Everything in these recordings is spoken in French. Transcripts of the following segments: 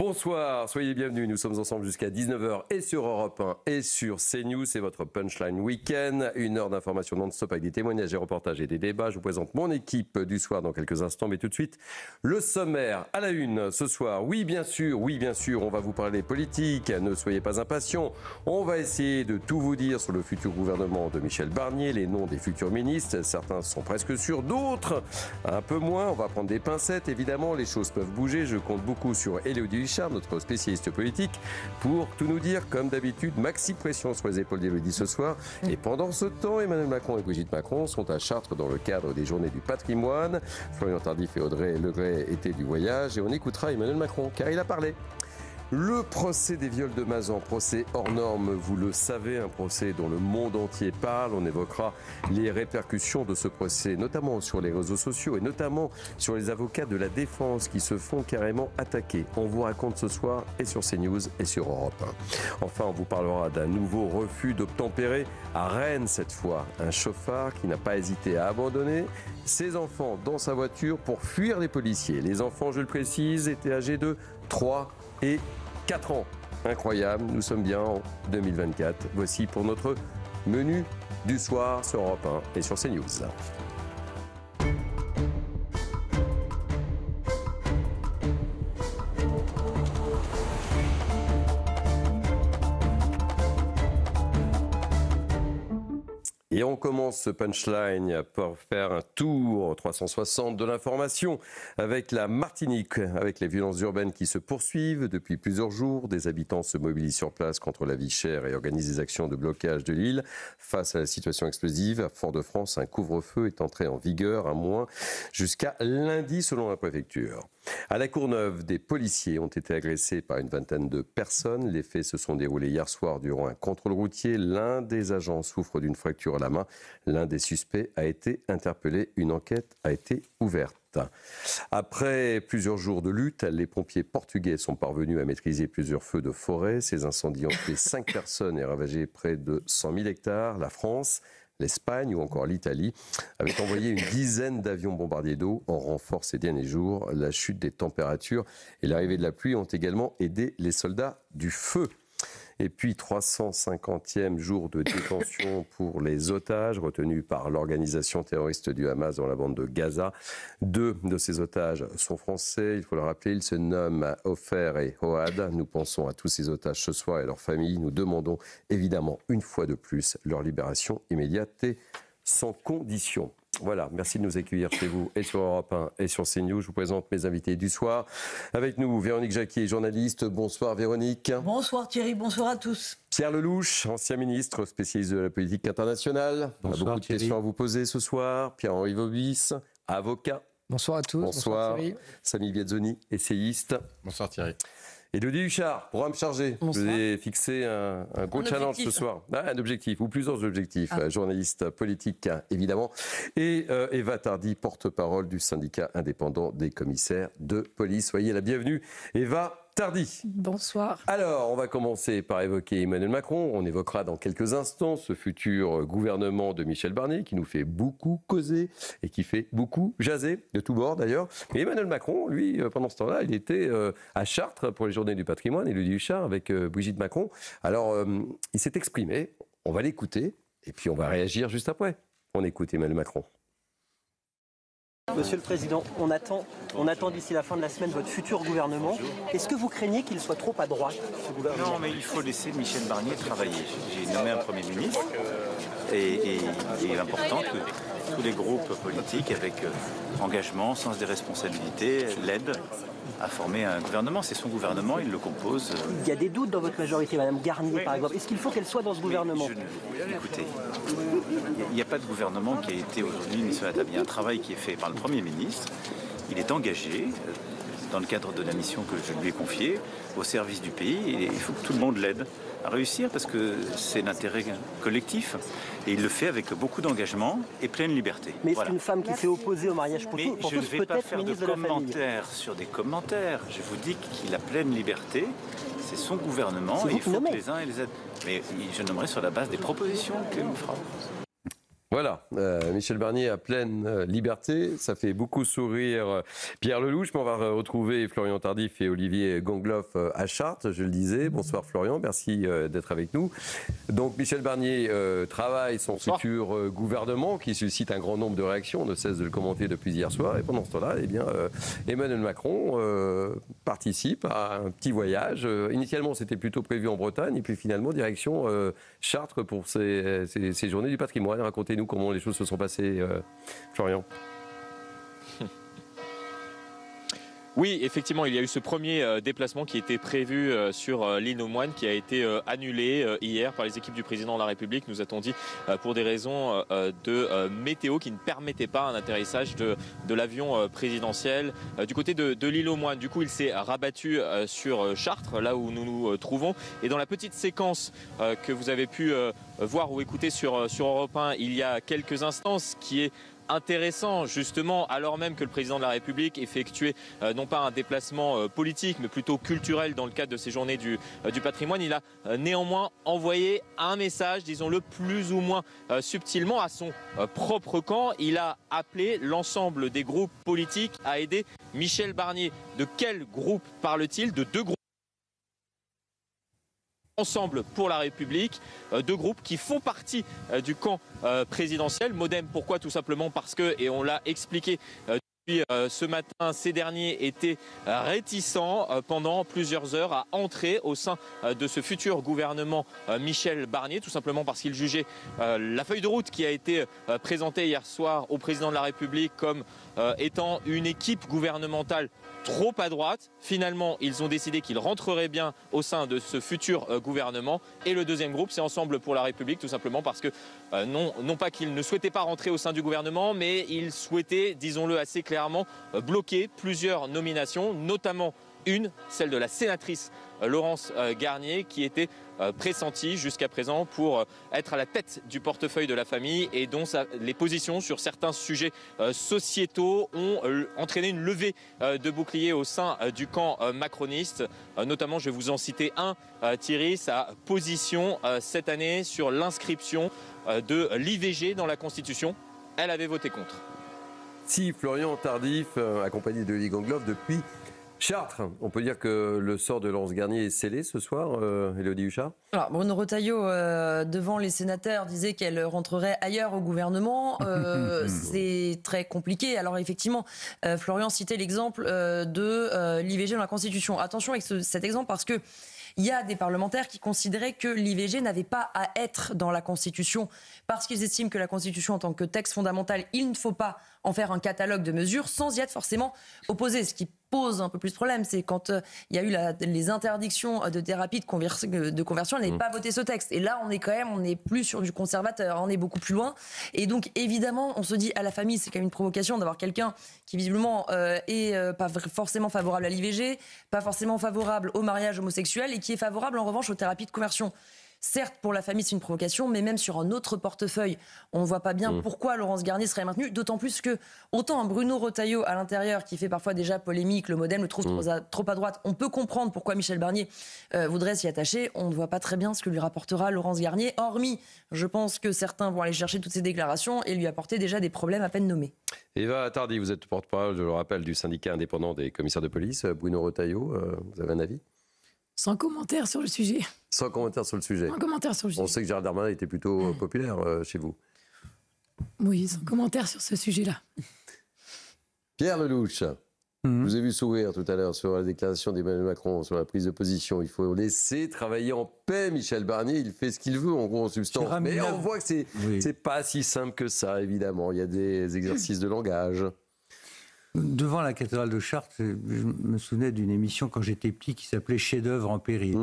Bonsoir, soyez les bienvenus. Nous sommes ensemble jusqu'à 19h et sur Europe 1 et sur CNews. C'est votre Punchline Week-end. Une heure d'information non-stop avec des témoignages, des reportages et des débats. Je vous présente mon équipe du soir dans quelques instants. Mais tout de suite, le sommaire à la une ce soir. Oui, bien sûr, on va vous parler politique. Ne soyez pas impatients. On va essayer de tout vous dire sur le futur gouvernement de Michel Barnier, les noms des futurs ministres. Certains sont presque sûrs, d'autres un peu moins. On va prendre des pincettes. Évidemment, les choses peuvent bouger. Je compte beaucoup sur Élodie Huchard, notre spécialiste politique, pour tout nous dire. Comme d'habitude, maxi pression sur les épaules d'Élodie ce soir. Et pendant ce temps, Emmanuel Macron et Brigitte Macron sont à Chartres dans le cadre des Journées du Patrimoine. Florian Tardif et Audrey Legray étaient du voyage. Et on écoutera Emmanuel Macron, car il a parlé. Le procès des viols de Mazan, procès hors norme, vous le savez, un procès dont le monde entier parle. On évoquera les répercussions de ce procès, notamment sur les réseaux sociaux et notamment sur les avocats de la défense qui se font carrément attaquer. On vous raconte ce soir et sur CNews et sur Europe 1. Enfin, on vous parlera d'un nouveau refus d'obtempérer à Rennes cette fois. Un chauffard qui n'a pas hésité à abandonner ses enfants dans sa voiture pour fuir les policiers. Les enfants, je le précise, étaient âgés de 3 et 4 ans. Incroyable, nous sommes bien en 2024. Voici pour notre menu du soir sur Europe 1 et sur CNews. Et on commence ce punchline pour faire un tour 360 de l'information avec la Martinique, avec les violences urbaines qui se poursuivent depuis plusieurs jours. Des habitants se mobilisent sur place contre la vie chère et organisent des actions de blocage de l'île. Face à la situation explosive, à Fort-de-France, un couvre-feu est entré en vigueur à moins jusqu'à lundi selon la préfecture. À la Courneuve, des policiers ont été agressés par une vingtaine de personnes. Les faits se sont déroulés hier soir durant un contrôle routier. L'un des agents souffre d'une fracture à la main. L'un des suspects a été interpellé. Une enquête a été ouverte. Après plusieurs jours de lutte, les pompiers portugais sont parvenus à maîtriser plusieurs feux de forêt. Ces incendies ont tué 5 personnes et ravagé près de 100 000 hectares. La France, l'Espagne ou encore l'Italie avaient envoyé une dizaine d'avions bombardiers d'eau en renfort ces derniers jours. La chute des températures et l'arrivée de la pluie ont également aidé les soldats du feu. Et puis 350e jour de détention pour les otages retenus par l'organisation terroriste du Hamas dans la bande de Gaza. 2 de ces otages sont français, il faut le rappeler, ils se nomment Ofer et Ohad. Nous pensons à tous ces otages ce soir et leurs familles. Nous demandons évidemment une fois de plus leur libération immédiate et sans condition. Voilà, merci de nous accueillir chez vous et sur Europe 1 et sur CNews. Je vous présente mes invités du soir. Avec nous, Véronique Jacquier, journaliste. Bonsoir Véronique. Bonsoir Thierry, bonsoir à tous. Pierre Lelouch, ancien ministre, spécialiste de la politique internationale. Bonsoir, on a beaucoup de questions à vous poser ce soir. Pierre-Henri Vobis, avocat. Bonsoir à tous. Bonsoir Thierry. Samy Biazzoni, essayiste. Bonsoir Thierry. Élodie Huchard, programme chargé. Bonsoir. Je vous ai fixé un gros challenge ce soir. Un objectif, ou plusieurs objectifs. Journaliste politique, évidemment. Et Eva Tardy, porte-parole du syndicat indépendant des commissaires de police. Soyez la bienvenue, Eva Tardy. Bonsoir. Alors, on va commencer par évoquer Emmanuel Macron. On évoquera dans quelques instants ce futur gouvernement de Michel Barnier qui nous fait beaucoup causer et qui fait beaucoup jaser, de tous bords d'ailleurs. Mais Emmanuel Macron, lui, pendant ce temps-là, il était à Chartres pour les Journées du Patrimoine, Élodie Huchard, avec Brigitte Macron. Alors, il s'est exprimé. On va l'écouter et puis on va réagir juste après. On écoute Emmanuel Macron. Monsieur le Président, on attend d'ici la fin de la semaine votre futur gouvernement. Est-ce que vous craignez qu'il soit trop à droite, ce gouvernement ? Non, mais il faut laisser Michel Barnier travailler. J'ai nommé un Premier ministre et il est important que tous les groupes politiques, avec engagement, sens des responsabilités, l'aident à former un gouvernement. C'est son gouvernement, il le compose. Il y a des doutes dans votre majorité, Madame Garnier par exemple. Est-ce qu'il faut qu'elle soit dans ce gouvernement ? Écoutez, il n'y a pas de gouvernement qui a été aujourd'hui mis sur la table. Il y a un travail qui est fait par le Premier ministre. Il est engagé dans le cadre de la mission que je lui ai confiée au service du pays. Et il faut que tout le monde l'aide à réussir parce que c'est l'intérêt collectif. Et il le fait avec beaucoup d'engagement et pleine liberté. Mais c'est une femme qui s'est opposée au mariage pour tous, je ne vais pas faire de commentaires sur des commentaires. Je vous dis qu'il a pleine liberté. C'est son gouvernement et il faut que les uns et les autres. Mais je nommerai sur la base des propositions que nous ferons. Voilà, Michel Barnier à pleine liberté, ça fait beaucoup sourire Pierre Lellouche, mais on va retrouver Florian Tardif et Olivier Gangloff à Chartres, je le disais. Bonsoir Florian, merci d'être avec nous. Donc Michel Barnier travaille son futur gouvernement qui suscite un grand nombre de réactions, on ne cesse de le commenter depuis hier soir, et pendant ce temps-là, eh bien, Emmanuel Macron participe à un petit voyage. Initialement, c'était plutôt prévu en Bretagne, et puis finalement, direction Chartres pour ces journées du patrimoine. Racontez-nous comment les choses se sont passées, Florian. Oui, effectivement, il y a eu ce premier déplacement qui était prévu sur l'île aux Moines, qui a été annulé hier par les équipes du président de la République, nous a-t-on dit, pour des raisons de météo qui ne permettaient pas un atterrissage de l'avion présidentiel du côté de l'île aux Moines. Du coup, il s'est rabattu sur Chartres, là où nous nous trouvons. Et dans la petite séquence que vous avez pu voir ou écouter sur Europe 1 il y a quelques instants, ce qui est intéressant justement, alors même que le président de la République effectuait non pas un déplacement politique mais plutôt culturel dans le cadre de ces journées du patrimoine, il a néanmoins envoyé un message, disons-le plus ou moins subtilement, à son propre camp. Il a appelé l'ensemble des groupes politiques à aider Michel Barnier. De quel groupe parle-t-il? De deux groupes. Ensemble pour la République, deux groupes qui font partie du camp présidentiel. Modem, pourquoi? Tout simplement parce que, et on l'a expliqué depuis ce matin, ces derniers étaient réticents pendant plusieurs heures à entrer au sein de ce futur gouvernement Michel Barnier, tout simplement parce qu'ils jugeaient la feuille de route qui a été présentée hier soir au président de la République comme étant une équipe gouvernementale trop à droite. Finalement, ils ont décidé qu'ils rentreraient bien au sein de ce futur gouvernement. Et le deuxième groupe, c'est Ensemble pour la République, tout simplement parce que non pas qu'ils ne souhaitaient pas rentrer au sein du gouvernement, mais ils souhaitaient, disons-le assez clairement, bloquer plusieurs nominations, notamment celle de la sénatrice Laurence Garnier, qui était pressentie jusqu'à présent pour être à la tête du portefeuille de la famille et dont les positions sur certains sujets sociétaux ont entraîné une levée de boucliers au sein du camp macroniste. Notamment, je vais vous en citer un, Thierry, sa position cette année sur l'inscription de l'IVG dans la Constitution. Elle avait voté contre. Si Florian Tardif, accompagné de Olivier Gangloff depuis Chartres, on peut dire que le sort de Laurence Garnier est scellé ce soir, Élodie Huchard? Alors, Bruno Retailleau, devant les sénateurs, disait qu'elle rentrerait ailleurs au gouvernement. C'est très compliqué. Alors effectivement, Florian citait l'exemple de l'IVG dans la Constitution. Attention avec cet exemple parce que il y a des parlementaires qui considéraient que l'IVG n'avait pas à être dans la Constitution parce qu'ils estiment que la Constitution en tant que texte fondamental, il ne faut pas en faire un catalogue de mesures sans y être forcément opposé. Ce qui pose un peu plus de problème, c'est quand il y a eu les interdictions de thérapie de conversion, elle n'avait pas voté ce texte. Et là, on est plus sur du conservateur, on est beaucoup plus loin. Et donc, évidemment, on se dit à la famille, c'est quand même une provocation d'avoir quelqu'un qui visiblement est pas forcément favorable à l'IVG, pas forcément favorable au mariage homosexuel et qui est favorable en revanche aux thérapies de conversion. Certes, pour la famille, c'est une provocation, mais même sur un autre portefeuille, on ne voit pas bien pourquoi Laurence Garnier serait maintenue, d'autant plus que, autant un Bruno Retailleau à l'intérieur, qui fait parfois déjà polémique, le Modem le trouve trop à droite, on peut comprendre pourquoi Michel Barnier voudrait s'y attacher, on ne voit pas très bien ce que lui rapportera Laurence Garnier, hormis, je pense que certains vont aller chercher toutes ces déclarations et lui apporter déjà des problèmes à peine nommés. Eva Tardy, vous êtes porte-parole, je le rappelle, du syndicat indépendant des commissaires de police. Bruno Retailleau, vous avez un avis? Sans commentaire sur le sujet. Sans commentaire sur le sujet. Sans commentaire sur le sujet. On sait que Gérald Darmanin était plutôt populaire chez vous. Oui, sans commentaire sur ce sujet-là. Pierre Lellouche, je vous ai vu sourire tout à l'heure sur la déclaration d'Emmanuel Macron, sur la prise de position. Il faut laisser travailler en paix Michel Barnier, il fait ce qu'il veut en gros en substance. Mais on voit que c'est pas si simple que ça, évidemment. Il y a des exercices de langage. Devant la cathédrale de Chartres, je me souvenais d'une émission quand j'étais petit qui s'appelait Chef-d'œuvre en péril.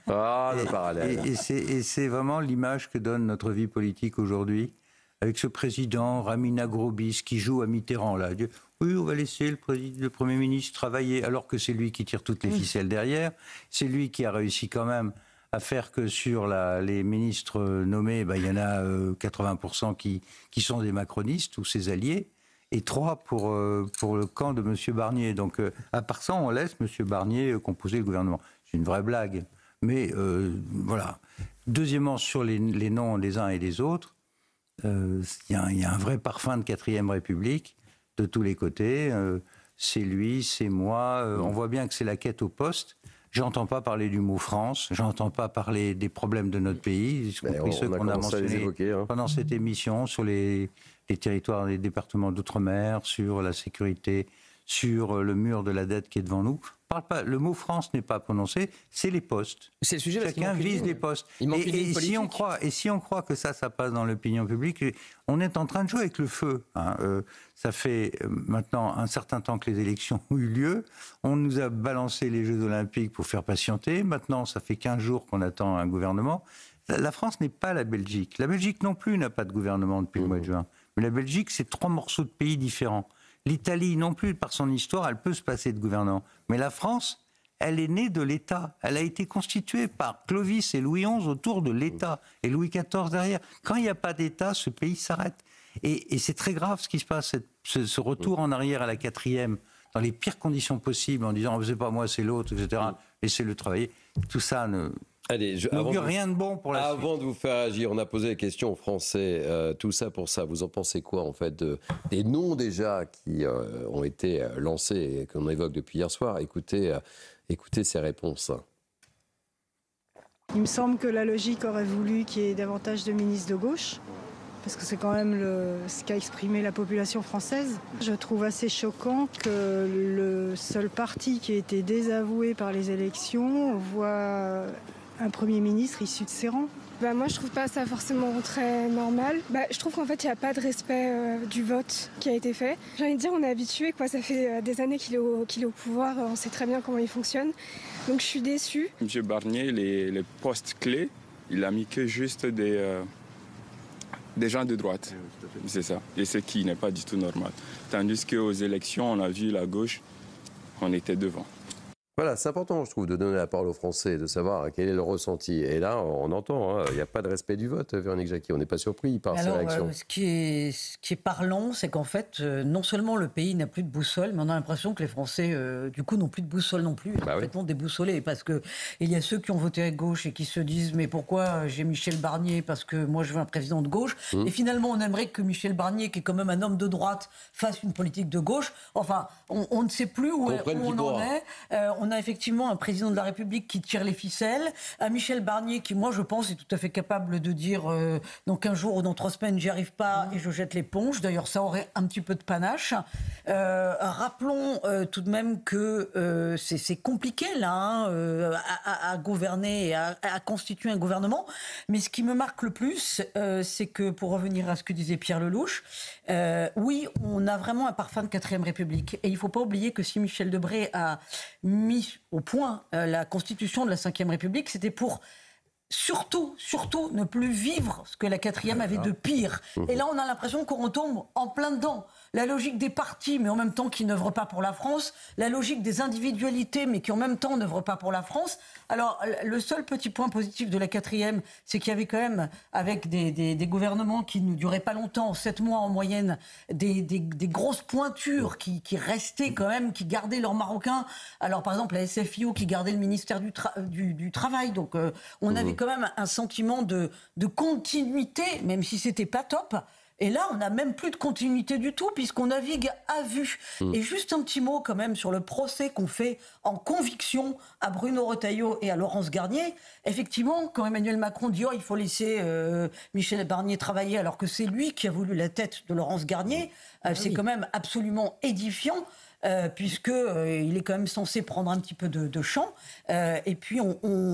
Ah, le parallèle. Et c'est vraiment l'image que donne notre vie politique aujourd'hui, avec ce président, Ramina Grobis, qui joue à Mitterrand. Là. Oui, on va laisser le Premier ministre travailler, alors que c'est lui qui tire toutes les ficelles derrière. C'est lui qui a réussi quand même à faire que sur les ministres nommés, il y en a 80% qui sont des macronistes ou ses alliés. Et 3 pour le camp de M. Barnier. Donc, à part ça, on laisse M. Barnier composer le gouvernement. C'est une vraie blague. Mais voilà. Deuxièmement, sur les noms des uns et des autres, il y a un vrai parfum de 4e République de tous les côtés. C'est lui, c'est moi. On voit bien que c'est la quête au poste. J'entends pas parler du mot France, j'entends pas parler des problèmes de notre pays, y compris ceux qu'on a mentionnés pendant cette émission, sur les territoires, les départements d'outre-mer, sur la sécurité, sur le mur de la dette qui est devant nous. Parle pas, le mot France n'est pas prononcé, c'est les postes. C'est le sujet. Chacun vise les postes. Et si on croit que ça passe dans l'opinion publique, on est en train de jouer avec le feu. Ça fait maintenant un certain temps que les élections ont eu lieu. On nous a balancé les Jeux Olympiques pour faire patienter. Maintenant, ça fait 15 jours qu'on attend un gouvernement. La France n'est pas la Belgique. La Belgique non plus n'a pas de gouvernement depuis le mois de juin. Mais la Belgique, c'est 3 morceaux de pays différents. L'Italie non plus, par son histoire, elle peut se passer de gouvernement. Mais la France, elle est née de l'État. Elle a été constituée par Clovis et Louis XI autour de l'État. Et Louis XIV derrière. Quand il n'y a pas d'État, ce pays s'arrête. Et c'est très grave ce qui se passe, ce retour en arrière à la 4e, dans les pires conditions possibles, en disant oh, c'est pas moi, c'est l'autre, etc. Laissez-le travailler. Tout ça n'augure rien de bon pour la suite. Avant de vous faire agir, on a posé la question aux Français, tout ça pour ça. Vous en pensez quoi, en fait, des noms déjà qui ont été lancés et qu'on évoque depuis hier soir? Écoutez ces réponses. Il me semble que la logique aurait voulu qu'il y ait davantage de ministres de gauche, parce que c'est quand même ce qu'a exprimé la population française. Je trouve assez choquant que le seul parti qui a été désavoué par les élections voit un Premier ministre issu de ses rangs. Moi, je trouve pas ça forcément très normal. Je trouve qu'en fait, il n'y a pas de respect du vote qui a été fait. J'ai envie de dire, on est habitué, quoi. Ça fait des années qu'il est au pouvoir, on sait très bien comment il fonctionne. Donc, je suis déçue. M. Barnier, les postes clés, il a mis que juste des gens de droite. C'est ça. Et ce qui n'est pas du tout normal. Tandis qu'aux élections, on a vu la gauche, on était devant. Voilà, c'est important, je trouve, de donner la parole aux Français, de savoir quel est le ressenti. Et là, on entend, il n'y a pas de respect du vote, Véronique Jacquier. On n'est pas surpris par ces réactions. Ce qui est parlant, c'est qu'en fait, non seulement le pays n'a plus de boussole, mais on a l'impression que les Français, du coup, n'ont plus de boussole non plus. Ils sont complètement déboussolés. Parce qu'il y a ceux qui ont voté à gauche et qui se disent « Mais pourquoi j'ai Michel Barnier? Parce que moi, je veux un président de gauche. » Et finalement, on aimerait que Michel Barnier, qui est quand même un homme de droite, fasse une politique de gauche. Enfin, on ne sait plus où on en est. On a effectivement un président de la République qui tire les ficelles, un Michel Barnier qui, moi, je pense, est tout à fait capable de dire dans 15 jours ou dans 3 semaines, j'y arrive pas et je jette l'éponge. D'ailleurs, ça aurait un petit peu de panache. Rappelons tout de même que c'est compliqué, là, à gouverner et à constituer un gouvernement. Mais ce qui me marque le plus, c'est que, pour revenir à ce que disait Pierre Lelouch, oui, on a vraiment un parfum de 4e République. Et il ne faut pas oublier que si Michel Debré a mis au point la constitution de la 5e République, c'était pour surtout ne plus vivre ce que la 4e avait de pire. Et là, on a l'impression qu'on retombe en plein dedans. La logique des partis, mais en même temps qui n'œuvrent pas pour la France. La logique des individualités, mais qui en même temps n'œuvrent pas pour la France. Alors, le seul petit point positif de la 4e, c'est qu'il y avait quand même, avec des gouvernements qui ne duraient pas longtemps, 7 mois en moyenne, des grosses pointures qui restaient quand même, qui gardaient leurs Marocains. Alors, par exemple, la SFIO qui gardait le ministère du Travail. Donc, on avait quand même un sentiment de continuité, même si c'était pas top. Et là, on n'a même plus de continuité du tout, puisqu'on navigue à vue. Et juste un petit mot quand même sur le procès qu'on fait en conviction à Bruno Retailleau et à Laurence Garnier. Effectivement, quand Emmanuel Macron dit « il faut laisser Michel Barnier travailler », alors que c'est lui qui a voulu la tête de Laurence Garnier, c'est quand même absolument édifiant. Puisqu'il est quand même censé prendre un petit peu de champ. Et puis,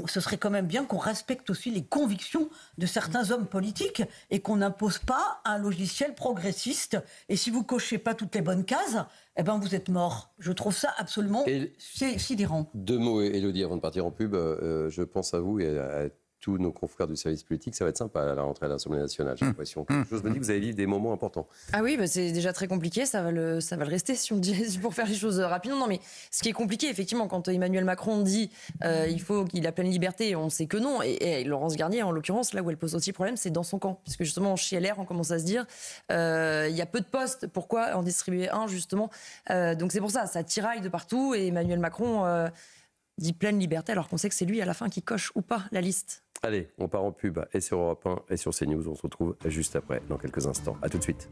ce serait quand même bien qu'on respecte aussi les convictions de certains hommes politiques et qu'on n'impose pas un logiciel progressiste. Et si vous cochez pas toutes les bonnes cases, eh ben vous êtes mort. Je trouve ça absolument sidérant. 2 mots, Élodie, avant de partir en pub. Je pense à vous et à tous nos confrères du service politique, ça va être sympa à la rentrée à l'Assemblée nationale. J'ai l'impression que je me dis que vous allez vivre des moments importants. Ah oui, c'est déjà très compliqué, ça va le rester si on dit, pour faire les choses rapidement. Non, mais ce qui est compliqué, effectivement, quand Emmanuel Macron dit il faut qu'il a pleine liberté, on sait que non. Et Laurence Garnier, en l'occurrence, là où elle pose aussi problème, c'est dans son camp. Puisque justement, chez LR, on commence à se dire il y a peu de postes, pourquoi en distribuer un, justement. Donc c'est pour ça tiraille de partout. Et Emmanuel Macron... dit pleine liberté, alors qu'on sait que c'est lui à la fin qui coche ou pas la liste. Allez, on part en pub et sur Europe 1 et sur CNews. On se retrouve juste après, dans quelques instants. À tout de suite.